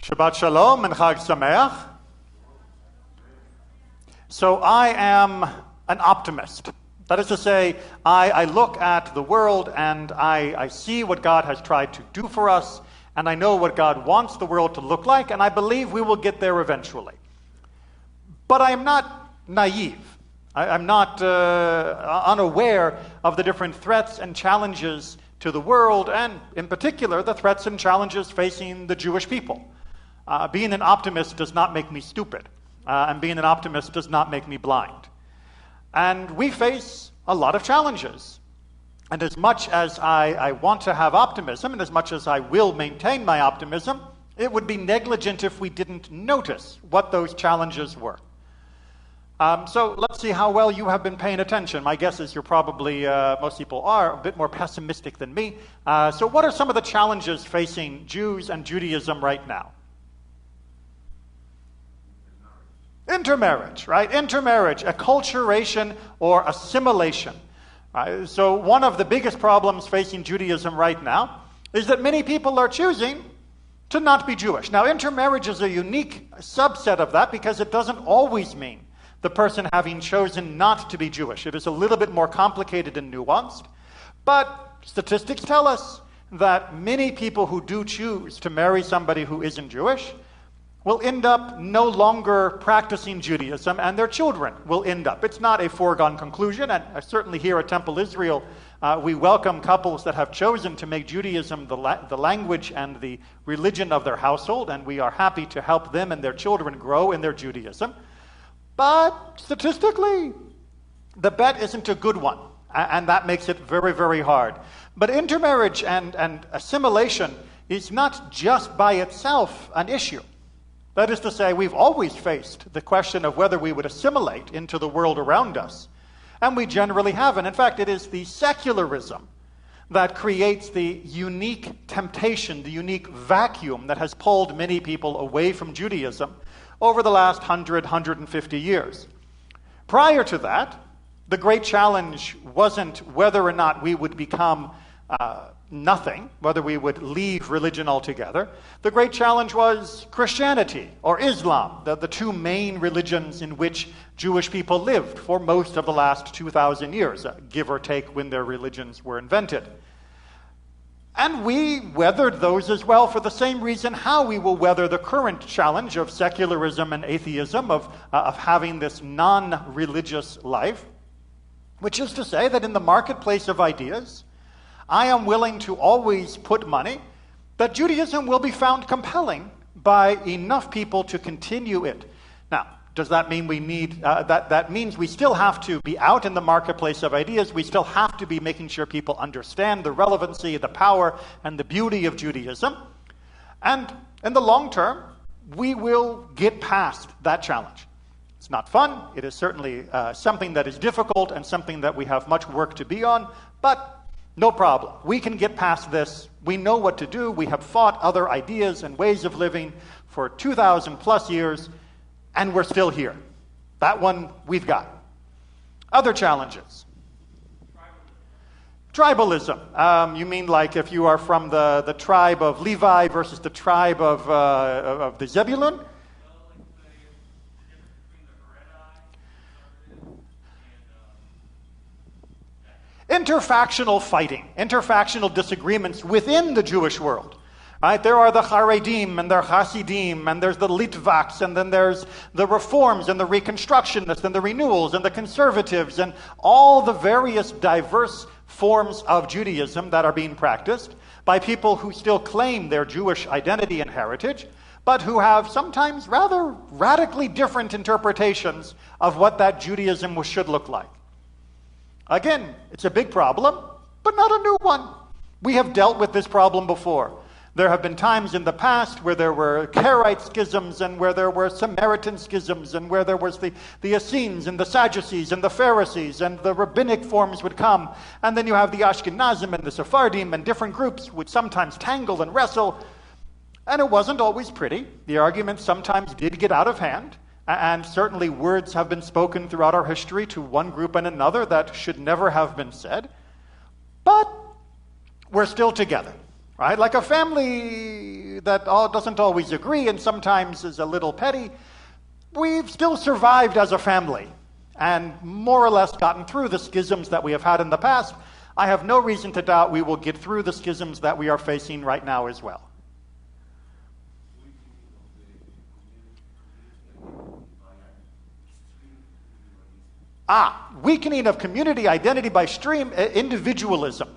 Shabbat Shalom and Chag Sameach. So I am an optimist. That is to say, I look at the world and I see what God has tried to do for us, and I know what God wants the world to look like, and I believe we will get there eventually. But I am not naive. I'm not unaware of the different threats and challenges to the world, and in particular, the threats and challenges facing the Jewish people. Being an optimist does not make me stupid, and being an optimist does not make me blind. And we face a lot of challenges. And as much as I want to have optimism, and as much as I will maintain my optimism, it would be negligent if we didn't notice what those challenges were. So let's see how well you have been paying attention. My guess is you're probably, most people are, a bit more pessimistic than me. So what are some of the challenges facing Jews and Judaism right now? Intermarriage, right? Intermarriage, acculturation or assimilation. So one of the biggest problems facing Judaism right now is that many people are choosing to not be Jewish. Now, intermarriage is a unique subset of that because it doesn't always mean the person having chosen not to be Jewish. It is a little bit more complicated and nuanced. But statistics tell us that many people who do choose to marry somebody who isn't Jewish will end up no longer practicing Judaism, and their children will end up. It's not a foregone conclusion, and certainly here at Temple Israel, we welcome couples that have chosen to make Judaism the language and the religion of their household, and we are happy to help them and their children grow in their Judaism. But statistically, the bet isn't a good one, and that makes it very, very hard. But intermarriage and assimilation is not just by itself an issue. That is to say, we've always faced the question of whether we would assimilate into the world around us, and we generally haven't. In fact, it is the secularism that creates the unique temptation, the unique vacuum that has pulled many people away from Judaism over the last 150 years. Prior to that, the great challenge wasn't whether or not we would become nothing, whether we would leave religion altogether. The great challenge was Christianity or Islam, the two main religions in which Jewish people lived for most of the last 2,000 years, give or take when their religions were invented. And we weathered those as well for the same reason how we will weather the current challenge of secularism and atheism, of having this non-religious life, which is to say that in the marketplace of ideas, I am willing to always put money that Judaism will be found compelling by enough people to continue it. Now, does that mean we need, that means we still have to be out in the marketplace of ideas. We still have to be making sure people understand the relevancy, the power, and the beauty of Judaism. And in the long term, we will get past that challenge. It's not fun. It is certainly something that is difficult and something that we have much work to be on, but no problem. We can get past this. We know what to do. We have fought other ideas and ways of living for 2,000 plus years, and we're still here. That one we've got. Other challenges. Tribalism. You mean like if you are from the tribe of Levi versus the tribe of the Zebulun? Interfactional fighting, interfactional disagreements within the Jewish world. Right? There are the Haredim and their Hasidim, and there's the Litvaks, and then there's the Reforms and the Reconstructionists and the Renewals and the Conservatives and all the various diverse forms of Judaism that are being practiced by people who still claim their Jewish identity and heritage, but who have sometimes rather radically different interpretations of what that Judaism should look like. Again, it's a big problem, but not a new one. We have dealt with this problem before. There have been times in the past where there were Karaite schisms and where there were Samaritan schisms and where there was the Essenes and the Sadducees and the Pharisees, and the rabbinic forms would come. And then you have the Ashkenazim and the Sephardim, and different groups would sometimes tangle and wrestle. And it wasn't always pretty. The arguments sometimes did get out of hand. And certainly words have been spoken throughout our history to one group and another that should never have been said. But we're still together. right? Like a family that doesn't always agree and sometimes is a little petty, we've still survived as a family and more or less gotten through the schisms that we have had in the past. I have no reason to doubt we will get through the schisms that we are facing right now as well. Weakening of community identity by extreme individualism,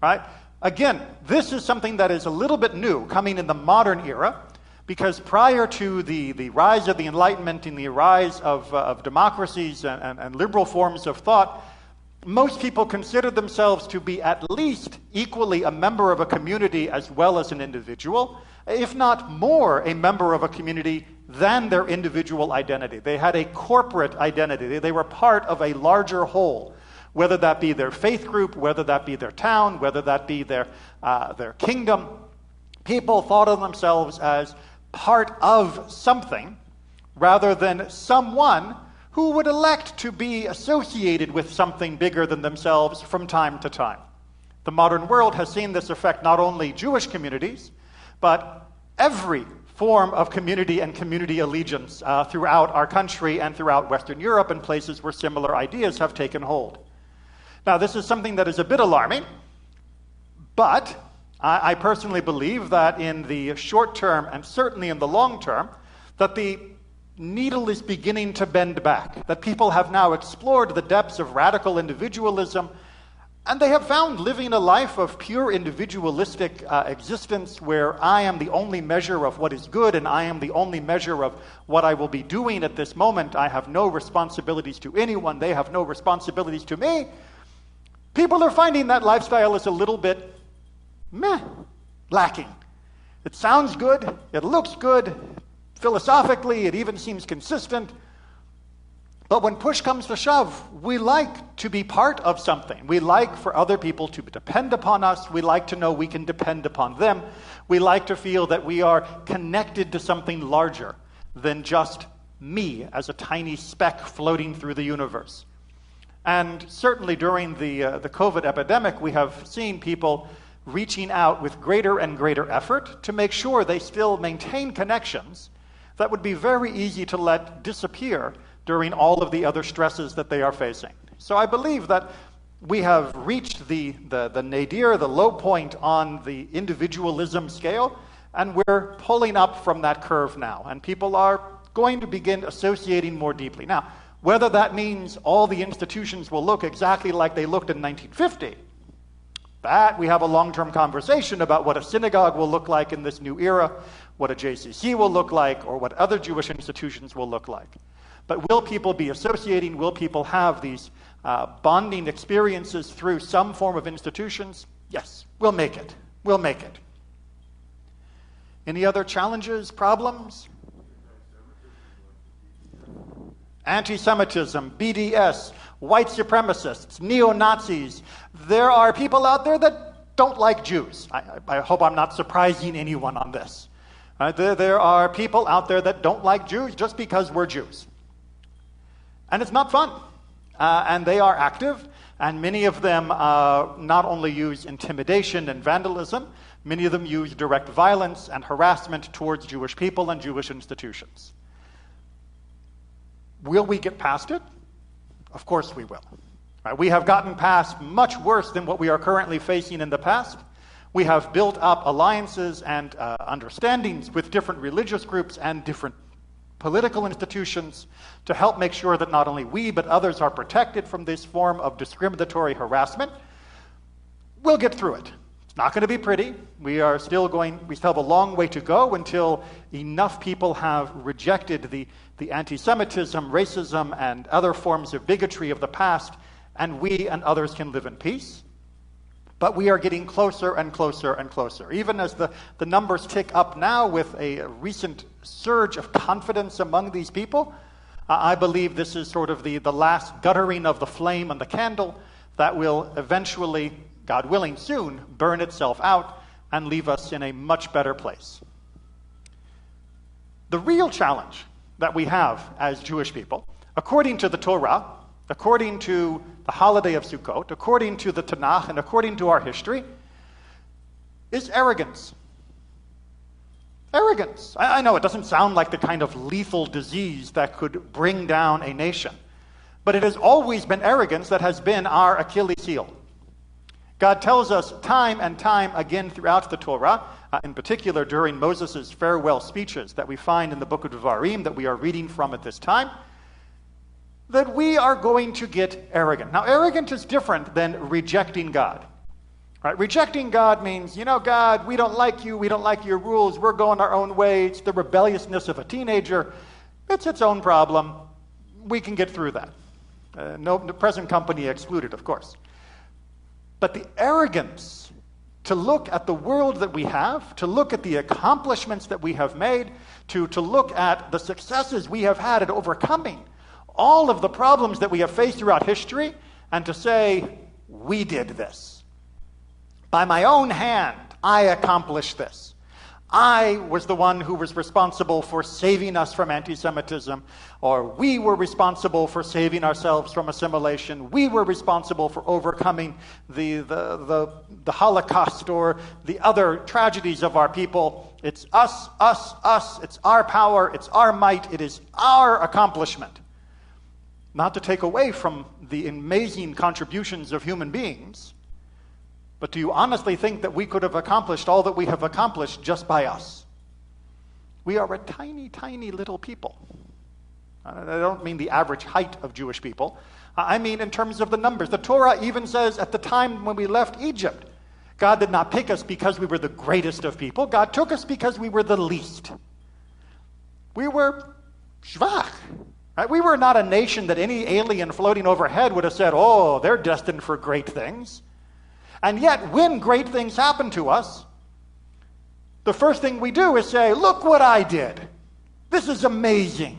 right? Again, this is something that is a little bit new coming in the modern era, because prior to the rise of the Enlightenment and the rise of democracies and liberal forms of thought, most people considered themselves to be at least equally a member of a community as well as an individual, if not more a member of a community than their individual identity. They had a corporate identity. They were part of a larger whole, whether that be their faith group, whether that be their town, whether that be their kingdom. People thought of themselves as part of something rather than someone who would elect to be associated with something bigger than themselves from time to time. The modern world has seen this affect not only Jewish communities, but every form of community and community allegiance throughout our country and throughout Western Europe and places where similar ideas have taken hold. Now, this is something that is a bit alarming, but I personally believe that in the short term and certainly in the long term, that the needle is beginning to bend back, that people have now explored the depths of radical individualism, and they have found living a life of pure individualistic existence where I am the only measure of what is good and I am the only measure of what I will be doing at this moment. I have no responsibilities to anyone. They have no responsibilities to me. People are finding that lifestyle is a little bit lacking. It sounds good. It looks good. Philosophically, it even seems consistent. But when push comes to shove, we like to be part of something. We like for other people to depend upon us. We like to know we can depend upon them. We like to feel that we are connected to something larger than just me as a tiny speck floating through the universe. And certainly during the COVID epidemic, we have seen people reaching out with greater and greater effort to make sure they still maintain connections that would be very easy to let disappear during all of the other stresses that they are facing. So I believe that we have reached the nadir, the low point on the individualism scale, and we're pulling up from that curve now. And people are going to begin associating more deeply. Now, whether that means all the institutions will look exactly like they looked in 1950, that we have a long-term conversation about what a synagogue will look like in this new era, what a JCC will look like, or what other Jewish institutions will look like. But will people be associating? Will people have these bonding experiences through some form of institutions? Yes, we'll make it. We'll make it. Any other challenges, problems? Anti-Semitism, BDS, white supremacists, neo-Nazis. There are people out there that don't like Jews. I hope I'm not surprising anyone on this. There are people out there that don't like Jews just because we're Jews. And it's not fun. And they are active, and many of them not only use intimidation and vandalism, many of them use direct violence and harassment towards Jewish people and Jewish institutions. Will we get past it? Of course we will. We have gotten past much worse than what we are currently facing in the past. We have built up alliances and understandings with different religious groups and different political institutions to help make sure that not only we but others are protected from this form of discriminatory harassment. We'll get through it. It's not going to be pretty. We still have a long way to go until enough people have rejected the anti-Semitism, racism, and other forms of bigotry of the past, and we and others can live in peace. But we are getting closer and closer and closer. Even as the numbers tick up now with a recent surge of confidence among these people, I believe this is sort of the last guttering of the flame on the candle that will eventually, God willing, soon burn itself out and leave us in a much better place. The real challenge that we have as Jewish people, according to the Torah, according to the holiday of Sukkot, according to the Tanakh, and according to our history, is that we is arrogance. Arrogance. I know it doesn't sound like the kind of lethal disease that could bring down a nation, but it has always been arrogance that has been our Achilles heel. God tells us time and time again throughout the Torah, in particular during Moses' farewell speeches that we find in the book of Devarim that we are reading from at this time, that we are going to get arrogant. Now, arrogant is different than rejecting God. Right? Rejecting God means, God, we don't like you, we don't like your rules, we're going our own way. It's the rebelliousness of a teenager. It's its own problem. We can get through that. No, the present company excluded, of course. But the arrogance to look at the world that we have, to look at the accomplishments that we have made, to look at the successes we have had at overcoming all of the problems that we have faced throughout history, and to say, we did this. By my own hand, I accomplished this. I was the one who was responsible for saving us from anti-Semitism, or we were responsible for saving ourselves from assimilation. We were responsible for overcoming the Holocaust or the other tragedies of our people. It's us, us, us. It's our power. It's our might. It is our accomplishment. Not to take away from the amazing contributions of human beings, but do you honestly think that we could have accomplished all that we have accomplished just by us? We are a tiny, tiny little people. I don't mean the average height of Jewish people. I mean in terms of the numbers. The Torah even says at the time when we left Egypt, God did not pick us because we were the greatest of people. God took us because we were the least. We were schwach. Right? We were not a nation that any alien floating overhead would have said, oh, they're destined for great things. And yet, when great things happen to us, the first thing we do is say, look what I did. This is amazing.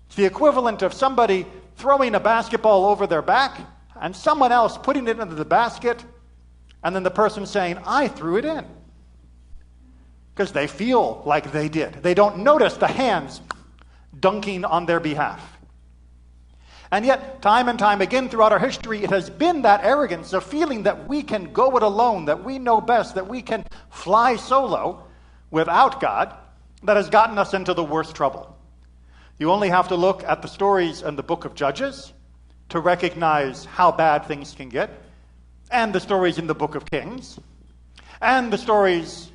It's the equivalent of somebody throwing a basketball over their back and someone else putting it into the basket, and then the person saying, I threw it in. Because they feel like they did. They don't notice the hands dunking on their behalf. And yet, time and time again throughout our history, it has been that arrogance of feeling that we can go it alone, that we know best, that we can fly solo without God, that has gotten us into the worst trouble. You only have to look at the stories in the book of Judges to recognize how bad things can get, and the stories in the book of Kings, and the stories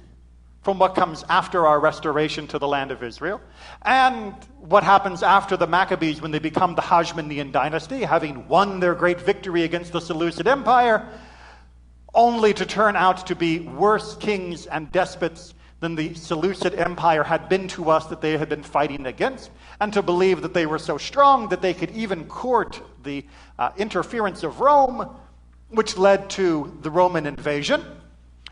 from what comes after our restoration to the land of Israel, and what happens after the Maccabees when they become the Hashmonean dynasty, having won their great victory against the Seleucid Empire, only to turn out to be worse kings and despots than the Seleucid Empire had been to us that they had been fighting against, and to believe that they were so strong that they could even court the interference of Rome, which led to the Roman invasion.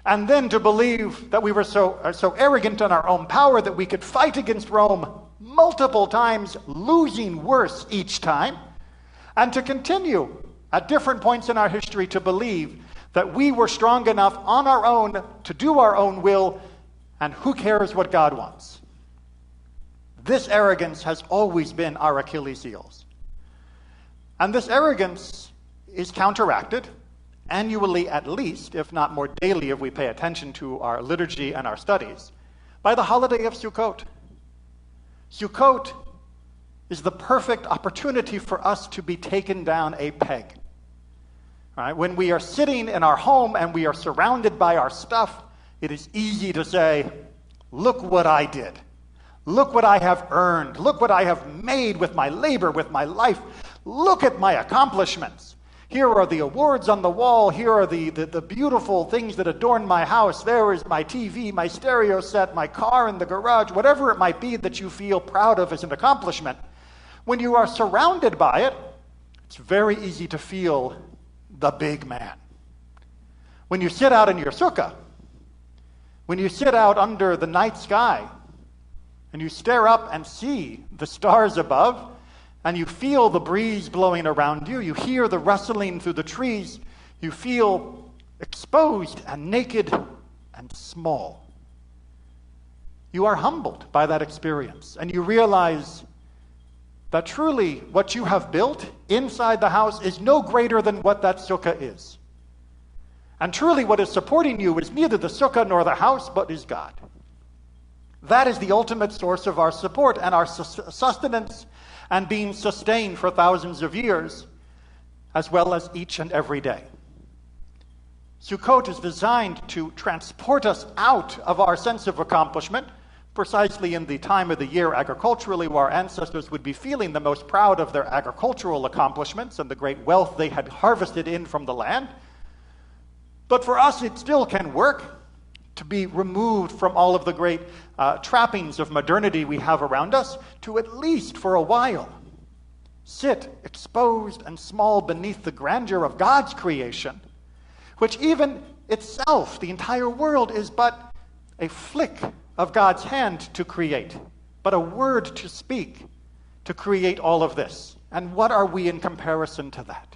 And then to believe that we were so arrogant in our own power that we could fight against Rome multiple times, losing worse each time. And to continue at different points in our history to believe that we were strong enough on our own to do our own will, and who cares what God wants. This arrogance has always been our Achilles heels. And this arrogance is counteracted annually at least, if not more daily if we pay attention to our liturgy and our studies, by the holiday of Sukkot. Sukkot is the perfect opportunity for us to be taken down a peg. Right? When we are sitting in our home and we are surrounded by our stuff, it is easy to say, look what I did. Look what I have earned. Look what I have made with my labor, with my life. Look at my accomplishments. Here are the awards on the wall. Here are the beautiful things that adorn my house. There is my TV, my stereo set, my car in the garage, whatever it might be that you feel proud of as an accomplishment. When you are surrounded by it, it's very easy to feel the big man. When you sit out in your sukkah, when you sit out under the night sky, and you stare up and see the stars above, and you feel the breeze blowing around you, you hear the rustling through the trees, you feel exposed and naked and small. You are humbled by that experience, and you realize that truly what you have built inside the house is no greater than what that sukkah is. And truly what is supporting you is neither the sukkah nor the house, but is God. That is the ultimate source of our support and our sustenance and being sustained for thousands of years, as well as each and every day. Sukkot is designed to transport us out of our sense of accomplishment, precisely in the time of the year agriculturally where our ancestors would be feeling the most proud of their agricultural accomplishments and the great wealth they had harvested in from the land. But for us, it still can work to be removed from all of the great trappings of modernity we have around us, to at least for a while sit exposed and small beneath the grandeur of God's creation, which even itself, the entire world, is but a flick of God's hand to create, but a word to speak to create all of this. And what are we in comparison to that?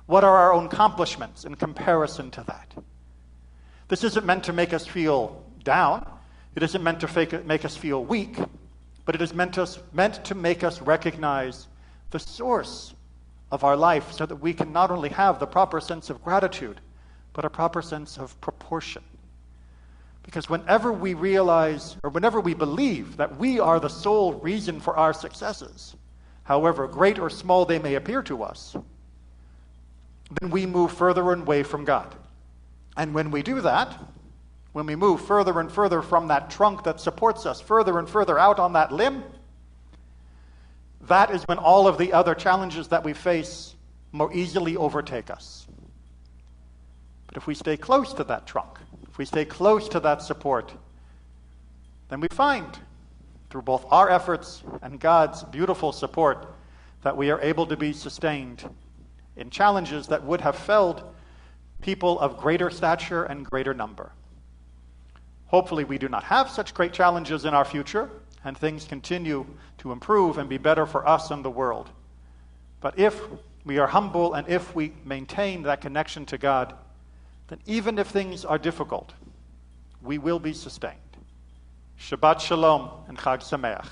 What are our own accomplishments in comparison to that? This isn't meant to make us feel down. It isn't meant to make us feel weak, but it is meant to make us recognize the source of our life so that we can not only have the proper sense of gratitude, but a proper sense of proportion. Because whenever we realize, or whenever we believe that we are the sole reason for our successes, however great or small they may appear to us, then we move further away from God. And when we do that, when we move further and further from that trunk that supports us, further and further out on that limb, that is when all of the other challenges that we face more easily overtake us. But if we stay close to that trunk, if we stay close to that support, then we find, through both our efforts and God's beautiful support, that we are able to be sustained in challenges that would have felled people of greater stature and greater number. Hopefully we do not have such great challenges in our future, and things continue to improve and be better for us and the world. But if we are humble and if we maintain that connection to God, then even if things are difficult, we will be sustained. Shabbat Shalom and Chag Sameach.